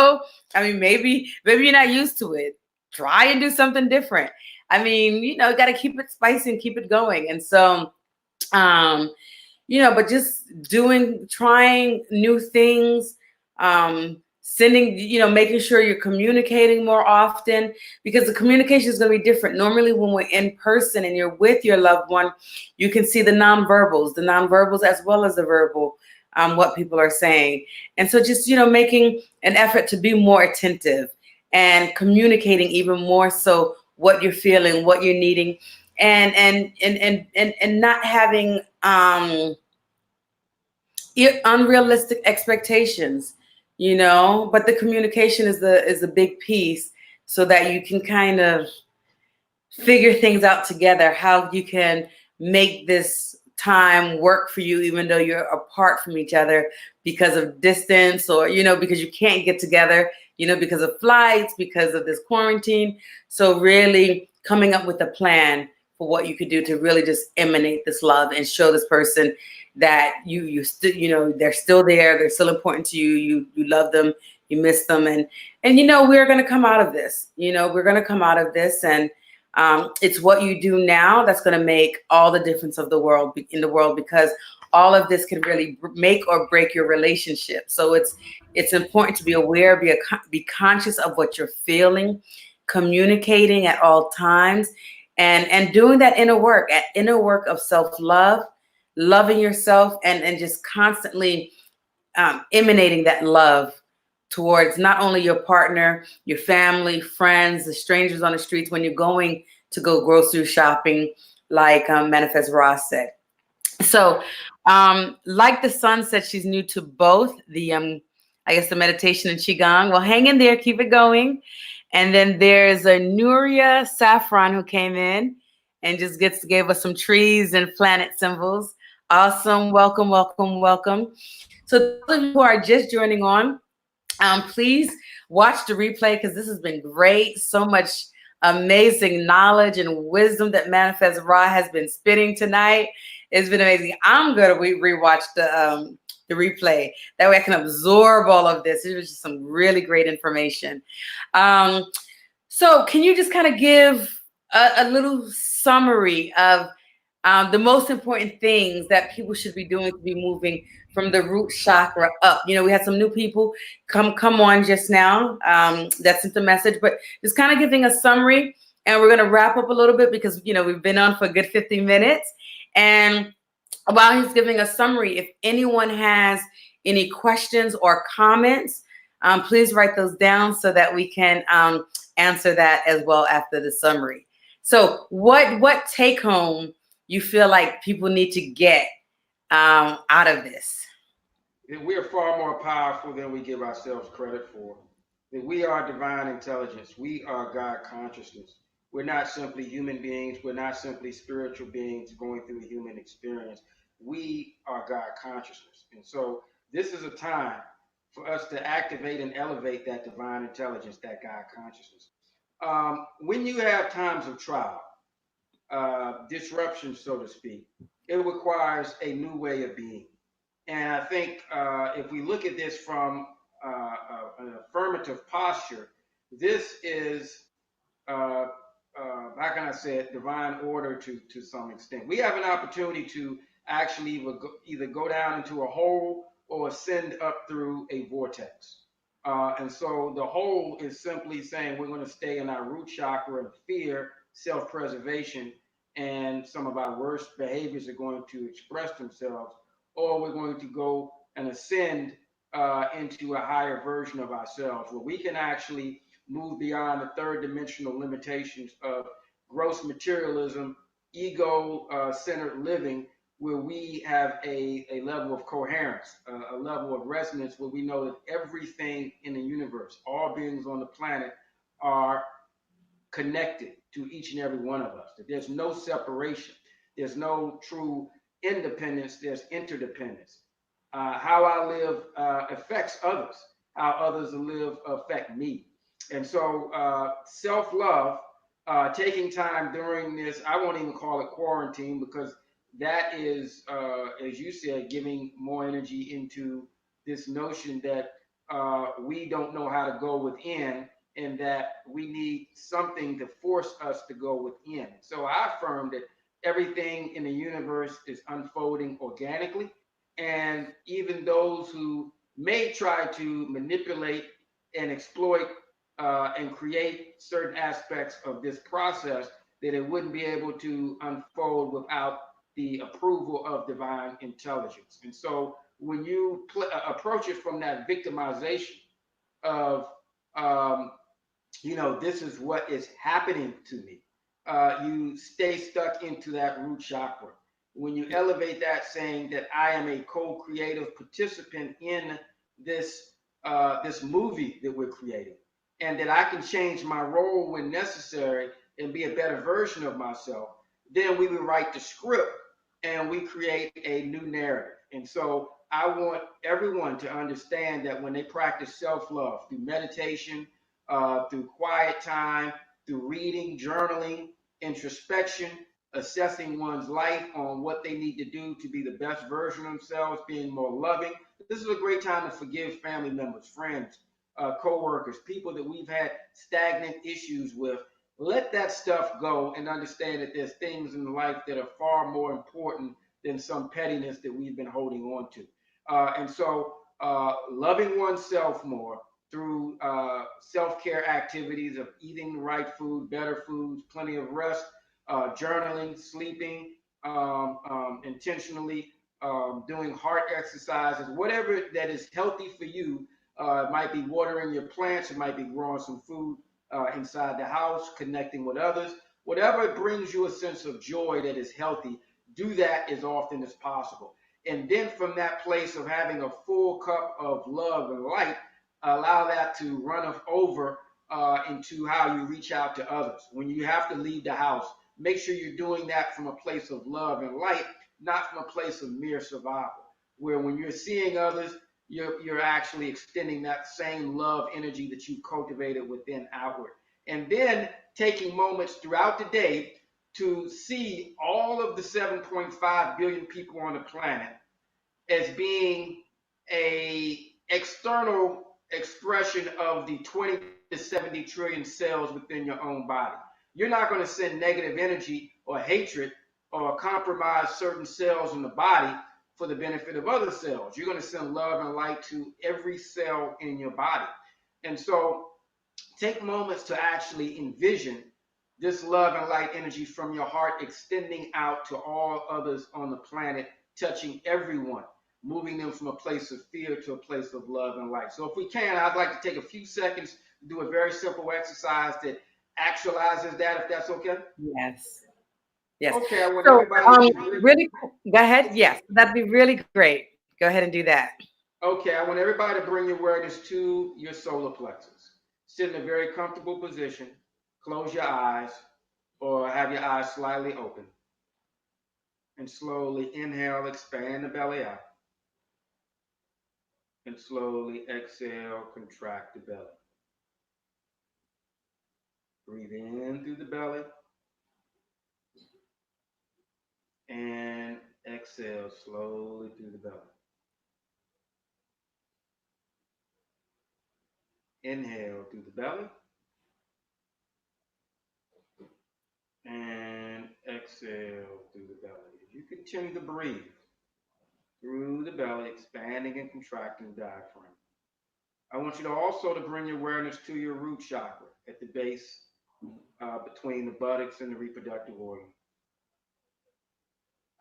you're not used to it. Try and do something different. Got to keep it spicy and keep it going. And so, um, but just trying new things, sending, making sure you're communicating more often, because the communication is going to be different. Normally when we're in person and you're with your loved one, you can see the nonverbals as well as the verbal, what people are saying. And so just, making an effort to be more attentive and communicating even more so what you're feeling, what you're needing, and not having unrealistic expectations, but the communication is the big piece, so that you can kind of figure things out together, how you can make this time work for you even though you're apart from each other because of distance, or because you can't get together, because of flights, because of this quarantine. So really coming up with a plan for what you could do to really just emanate this love and show this person that you still, they're still there, they're still important to you, you love them, you miss them, and we're going to come out of this. We're going to come out of this, and it's what you do now that's going to make all the difference of the world in the world, because all of this can really make or break your relationship. So it's important to be aware, be conscious of what you're feeling, communicating at all times, and doing that inner work of self-love, loving yourself, and just constantly emanating that love towards not only your partner, your family, friends, the strangers on the streets when you're going to go grocery shopping, like Manifest Ross said. So, like the sun said, she's new to both the, I guess, the meditation and qigong. Well, hang in there, keep it going. And then there's a Nuria Saffron who came in, and just gave us some trees and planet symbols. Awesome. Welcome, welcome, welcome. So those of you who are just joining on, please watch the replay because this has been great. So much amazing knowledge and wisdom that Manifest Ra has been spitting tonight. It's been amazing. I'm going to rewatch the replay. That way I can absorb all of this. It was just some really great information. So can you just kind of give a little summary of the most important things that people should be doing to be moving from the root chakra up? You know, we had some new people come on just now that sent the message, but just kind of giving a summary, and we're going to wrap up a little bit because, you know, we've been on for a good 50 minutes. And while he's giving a summary, if anyone has any questions or comments, please write those down so that we can answer that as well after the summary. So what take home you feel like people need to get out of this? That we are far more powerful than we give ourselves credit for. That we are divine intelligence. We are God consciousness. We're not simply human beings. We're not simply spiritual beings going through a human experience. We are God consciousness. And so this is a time for us to activate and elevate that divine intelligence, that God consciousness. When you have times of trial, disruption, so to speak, it requires a new way of being. And I think if we look at this from an affirmative posture, this is, how can I say it, divine order to some extent. We have an opportunity to actually either go down into a hole or ascend up through a vortex. And so the hole is simply saying we're going to stay in our root chakra of fear, self-preservation, and some of our worst behaviors are going to express themselves, or we're going to go and ascend into a higher version of ourselves where we can actually move beyond the third dimensional limitations of gross materialism, ego centered living, where we have a level of coherence, a level of resonance where we know that everything in the universe, all beings on the planet, are connected to each and every one of us. That there's no separation, there's no true independence, there's interdependence. How I live affects others, how others live affect me. And so self-love, taking time during this, I won't even call it quarantine because that is, as you said, giving more energy into this notion that we don't know how to go within and that we need something to force us to go within. So I affirm that everything in the universe is unfolding organically. And even those who may try to manipulate and exploit and create certain aspects of this process, that it wouldn't be able to unfold without the approval of divine intelligence. And so when you approach it from that victimization of, um, this is what is happening to me, you stay stuck into that root chakra. When you elevate that, saying that I am a co-creative participant in this movie that we're creating, and that I can change my role when necessary and be a better version of myself, then we will write the script and we create a new narrative. And so I want everyone to understand that when they practice self-love through meditation, through quiet time, through reading, journaling, introspection, assessing one's life on what they need to do to be the best version of themselves, being more loving. This is a great time to forgive family members, friends, co-workers, people that we've had stagnant issues with. Let that stuff go and understand that there's things in life that are far more important than some pettiness that we've been holding on to. And so loving oneself more through self-care activities of eating the right food, better foods, plenty of rest, journaling, sleeping, intentionally doing heart exercises, whatever that is healthy for you. It might be watering your plants, it might be growing some food inside the house, connecting with others. Whatever brings you a sense of joy that is healthy, do that as often as possible. And then from that place of having a full cup of love and light, allow that to run over into how you reach out to others. When you have to leave the house, make sure you're doing that from a place of love and light, not from a place of mere survival. Where when you're seeing others, you're actually extending that same love energy that you've cultivated within outward. And then taking moments throughout the day to see all of the 7.5 billion people on the planet as being a external expression of the 20 to 70 trillion cells within your own body. You're not going to send negative energy or hatred or compromise certain cells in the body for the benefit of other cells. You're going to send love and light to every cell in your body. And so take moments to actually envision this love and light energy from your heart extending out to all others on the planet, touching everyone, moving them from a place of fear to a place of love and light. So if we can, I'd like to take a few seconds to do a very simple exercise that actualizes that, if that's okay. Yes. Yes. Okay, I want So, everybody really, go ahead. Yes, that'd be really great. Go ahead and do that. Okay, I want everybody to bring your awareness to your solar plexus. Sit in a very comfortable position. Close your eyes or have your eyes slightly open. And slowly inhale, expand the belly out. And slowly exhale, contract the belly. Breathe in through the belly. And exhale slowly through the belly. Inhale through the belly. And exhale through the belly. As you continue to breathe through the belly, expanding and contracting the diaphragm. I want you to also to bring your awareness to your root chakra at the base between the buttocks and the reproductive organ.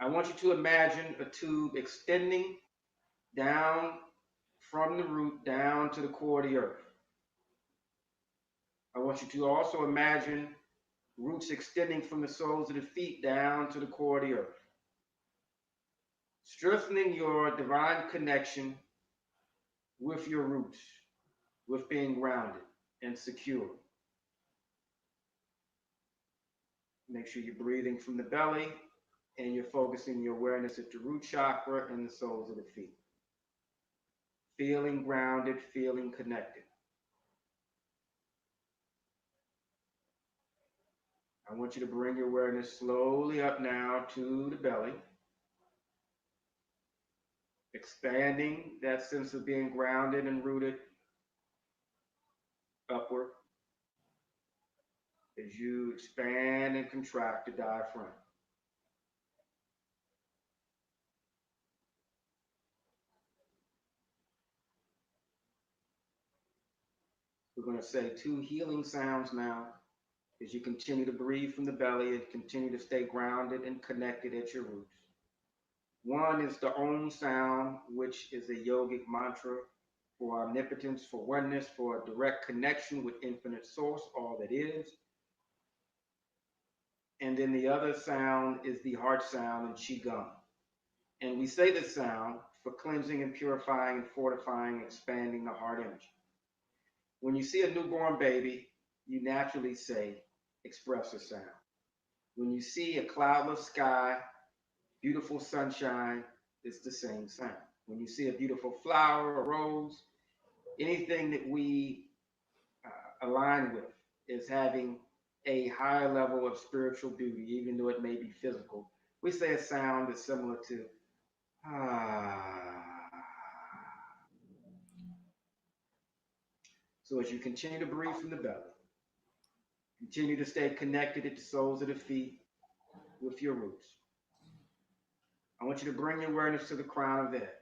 I want you to imagine a tube extending down from the root down to the core of the earth. I want you to also imagine roots extending from the soles of the feet down to the core of the earth, strengthening your divine connection with your roots, with being grounded and secure. Make sure you're breathing from the belly and you're focusing your awareness at the root chakra and the soles of the feet. Feeling grounded, feeling connected. I want you to bring your awareness slowly up now to the belly, expanding that sense of being grounded and rooted upward as you expand and contract the diaphragm. We're going to say 2 healing sounds now as you continue to breathe from the belly and continue to stay grounded and connected at your roots. One is the Om sound, which is a yogic mantra for omnipotence, for oneness, for a direct connection with infinite source, all that is. And then the other sound is the heart sound in Qigong. And we say this sound for cleansing and purifying and fortifying, expanding the heart energy. When you see a newborn baby, you naturally say, express a sound. When you see a cloudless sky, beautiful sunshine, it's the same sound. When you see a beautiful flower, a rose, anything that we align with is having a higher level of spiritual beauty, even though it may be physical. We say a sound that's similar to ah. So as you continue to breathe from the belly, continue to stay connected at the soles of the feet with your roots. I want you to bring your awareness to the crown of the head.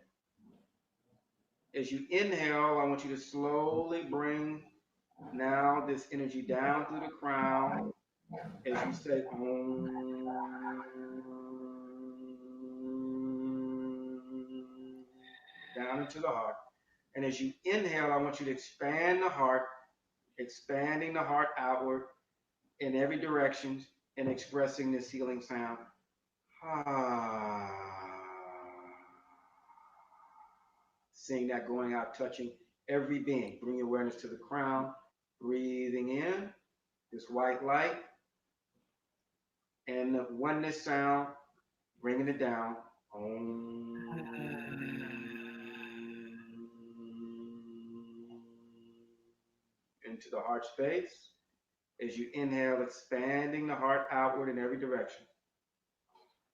As you inhale, I want you to slowly bring now this energy down through the crown as you say Om, down into the heart. And as you inhale, I want you to expand the heart, expanding the heart outward in every direction and expressing this healing sound. Ah. Seeing that going out, touching every being. Bring your awareness to the crown, breathing in this white light, and the oneness sound, bringing it down. Om. Into the heart space. As you inhale, expanding the heart outward in every direction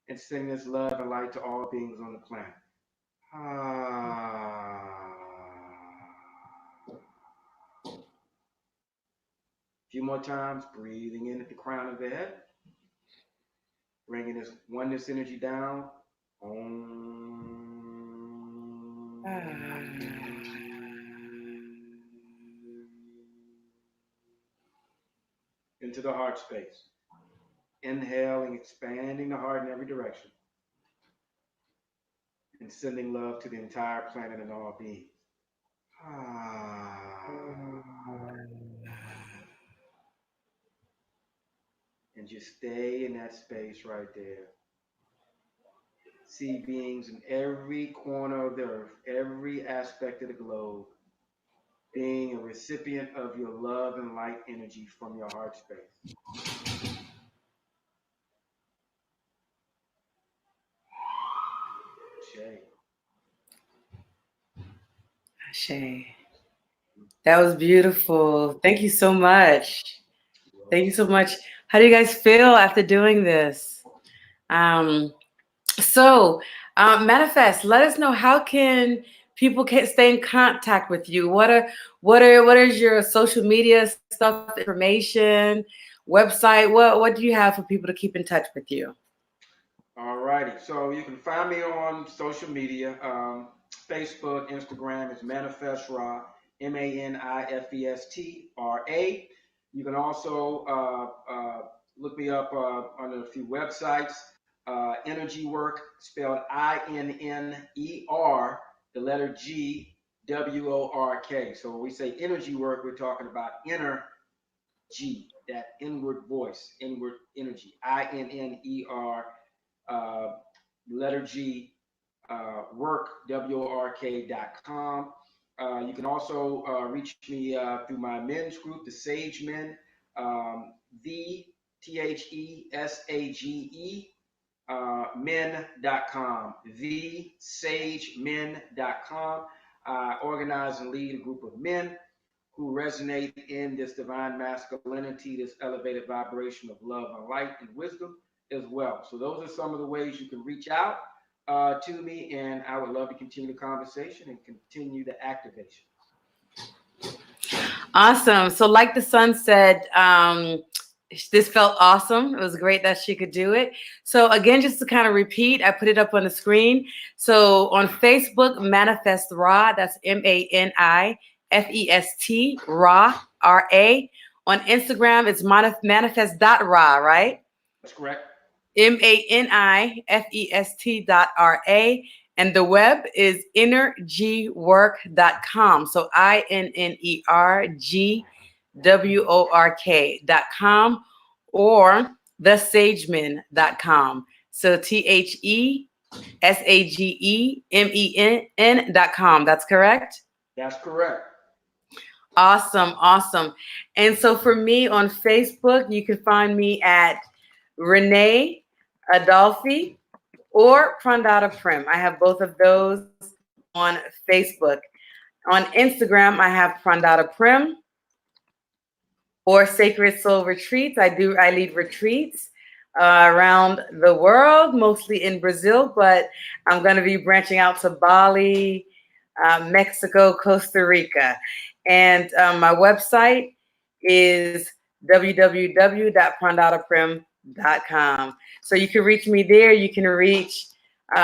and sending this love and light to all beings on the planet. A few more times, breathing in at the crown of the head, bringing this oneness energy down. Om. Into the heart space. Inhaling, expanding the heart in every direction, and sending love to the entire planet and all beings. And just stay in that space right there. See beings in every corner of the earth, every aspect of the globe, being a recipient of your love and light energy from your heart space. Ashe. That was beautiful. Thank you so much. Thank you so much. How do you guys feel after doing this? Manifest, let us know, how can people stay in contact with you? What is your social media stuff, information, website? What do you have for people to keep in touch with you? All righty. So you can find me on social media, Facebook, Instagram. It's Manifest Ra, MANIFESTRA. You can also look me up on a few websites. Energy Work, spelled INNER, the letter G, WORK. So when we say energy work, we're talking about inner G, that inward voice, inward energy. INNER, letter G, work, WORK.com. You can also reach me through my men's group, the Sage Men, the THESAGE men.com, thesagemen.com. I organize and lead a group of men who resonate in this divine masculinity, this elevated vibration of love and light and wisdom as well. So those are some of the ways you can reach out to me, and I would love to continue the conversation and continue the activation. Awesome. So like the sun said, this felt awesome. It was great that she could do it. So again, just to kind of repeat, I put it up on the screen. So on Facebook, Manifest Ra, that's MANIFEST, Ra, RA. On Instagram, it's manifest.ra, right? That's correct. MANIFEST.RA. And the web is innergwork.com. So INNERGWORK.com, or thesagemen.com. So THESAGEMEN.com. That's correct? That's correct. Awesome. Awesome. And so for me on Facebook, you can find me at Renee Adolfi or Prandata Prim. I have both of those on Facebook. On Instagram, I have Prandata Prim or Sacred Soul Retreats. I lead retreats around the world, mostly in Brazil, but I'm going to be branching out to Bali, Mexico, Costa Rica. And my website is www.prandataprim.com. So you can reach me there. You can reach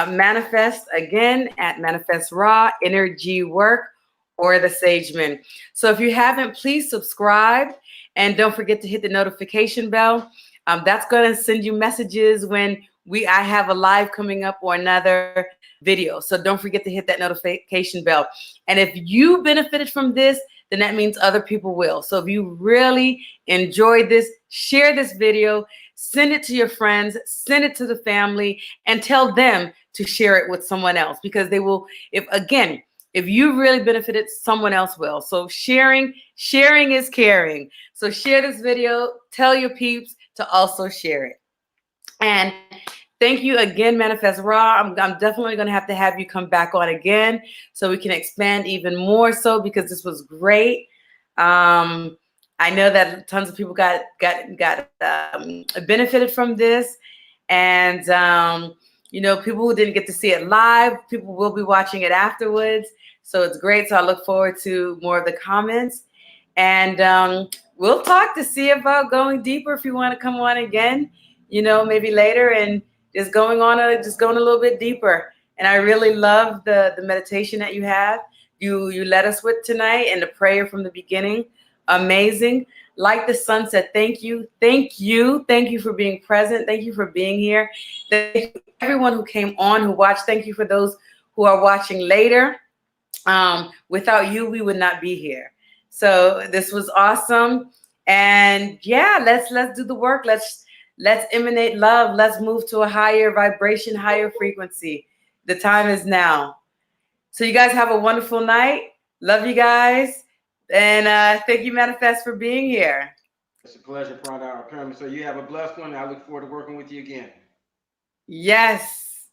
Manifest again at Manifest Ra, Energy Work, or the Sagemen. So if you haven't, please subscribe, and don't forget to hit the notification bell. That's going to send you messages when I have a live coming up or another video. So don't forget to hit that notification bell. And if you benefited from this, then that means other people will. So if you really enjoyed this, share this video, send it to your friends, send it to the family, and tell them to share it with someone else, because they will, if you really benefited, someone else will. So sharing is caring. So share this video, tell your peeps to also share it. And thank you again, Manifest Raw. I'm definitely going to have you come back on again so we can expand even more so, because this was great. Um, I know that tons of people got benefited from this, and people who didn't get to see it live, people will be watching it afterwards. So it's great. So I look forward to more of the comments, and we'll talk to see about going deeper if you want to come on again, maybe later, and just going a little bit deeper. And I really love the meditation that you have. You led us with tonight, and the prayer from the beginning. Amazing. Like the sun said, thank you. Thank you. Thank you for being present. Thank you for being here. Thank you for everyone who came on, who watched. Thank you for those who are watching later. Without you, we would not be here. So this was awesome. And yeah, let's do the work. Let's emanate love. Let's move to a higher vibration, higher frequency. The time is now. So you guys have a wonderful night. Love you guys. And thank you, Manifest, for being here. It's a pleasure, Prana. So you have a blessed one. I look forward to working with you again. Yes.